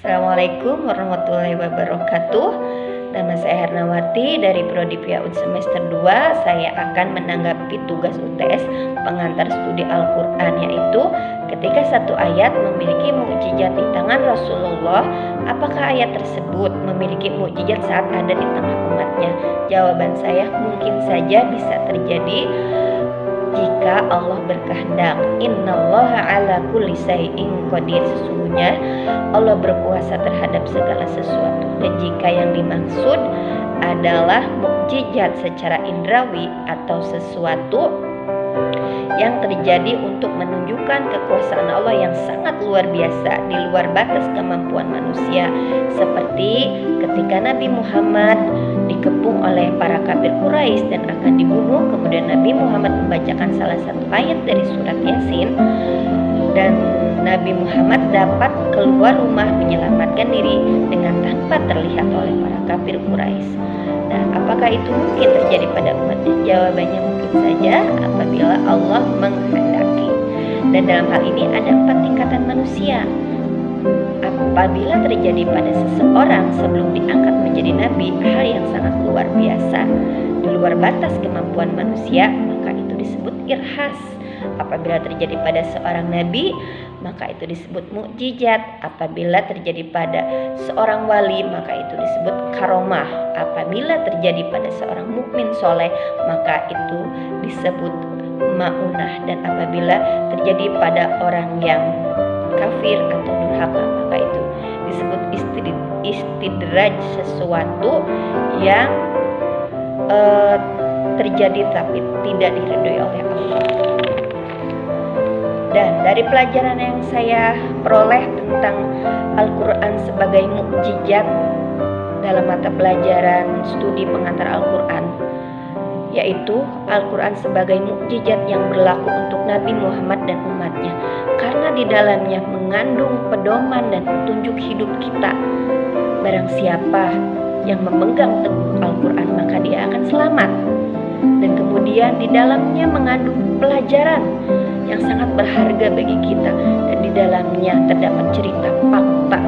Assalamualaikum warahmatullahi wabarakatuh. Nama saya Hernawati dari Prodi PAUD semester 2. Saya akan menanggapi tugas UTS pengantar studi Al-Quran, yaitu ketika satu ayat memiliki mukjizat di tangan Rasulullah, apakah ayat tersebut memiliki mukjizat saat ada di tengah umatnya? Jawaban saya mungkin saja bisa terjadi jika Allah berkehendak. Innallaha ala kulli syai'in qadir. Sesungguhnya Allah berkuasa terhadap segala sesuatu. Dan jika yang dimaksud adalah mukjizat secara indrawi atau sesuatu yang terjadi untuk menunjukkan kekuasaan Allah yang sangat luar biasa di luar batas kemampuan manusia, seperti ketika Nabi Muhammad dikepung oleh para kafir Quraisy dan akan dibunuh, kemudian Nabi Muhammad membacakan salah satu ayat dari surat Yasin dan Nabi Muhammad dapat keluar rumah menyelamatkan diri dengan tanpa terlihat oleh para kafir Quraisy. Nah, apakah itu mungkin terjadi pada umatnya? Jawabannya mungkin saja apabila Allah menghendaki. Dan dalam hal ini ada 4 tingkatan manusia. Apabila terjadi pada seseorang sebelum diangkat menjadi nabi hal yang sangat luar biasa di luar batas kemampuan manusia, maka itu disebut irhas. Apabila terjadi pada seorang nabi, maka itu disebut mukjizat. Apabila terjadi pada seorang wali, maka itu disebut karomah. Apabila terjadi pada seorang mukmin soleh, maka itu disebut maunah. Dan apabila terjadi pada orang yang kafir atau durhaka, maka itu disebut istidraj, sesuatu yang terjadi tapi tidak diridhoi oleh Allah. Dan dari pelajaran yang saya peroleh tentang Al-Quran sebagai mukjizat dalam mata pelajaran studi pengantar Al-Quran, yaitu Al-Quran sebagai mukjizat yang berlaku untuk Nabi Muhammad dan umatnya, karena di dalamnya mengandung pedoman dan petunjuk hidup kita. Barang siapa yang memegang teguh Al-Quran, maka dia akan selamat. Dan kemudian di dalamnya mengandung pelajaran yang sangat berharga bagi kita, dan di dalamnya terdapat cerita fakta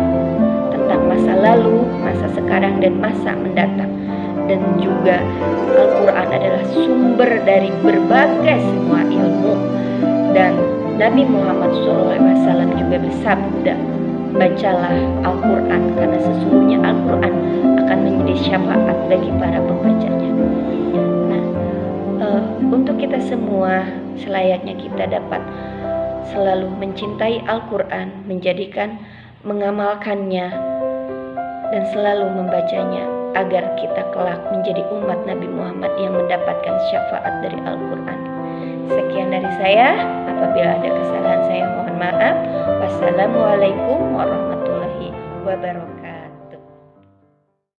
tentang masa lalu, masa sekarang, dan masa mendatang. Dan juga Al-Quran adalah sumber dari berbagai semua ilmu. Dan Nabi Muhammad SAW juga bersabda, bacalah Al-Quran karena sesungguhnya Al-Quran akan menjadi syafaat bagi para pembacanya. Nah, untuk kita semua selayaknya kita dapat selalu mencintai Al-Quran, mengamalkannya, dan selalu membacanya, agar kita kelak menjadi umat Nabi Muhammad yang mendapatkan syafaat dari Al-Quran. Sekian dari saya. Apabila ada kesalahan saya mohon maaf. Wassalamualaikum warahmatullahi wabarakatuh.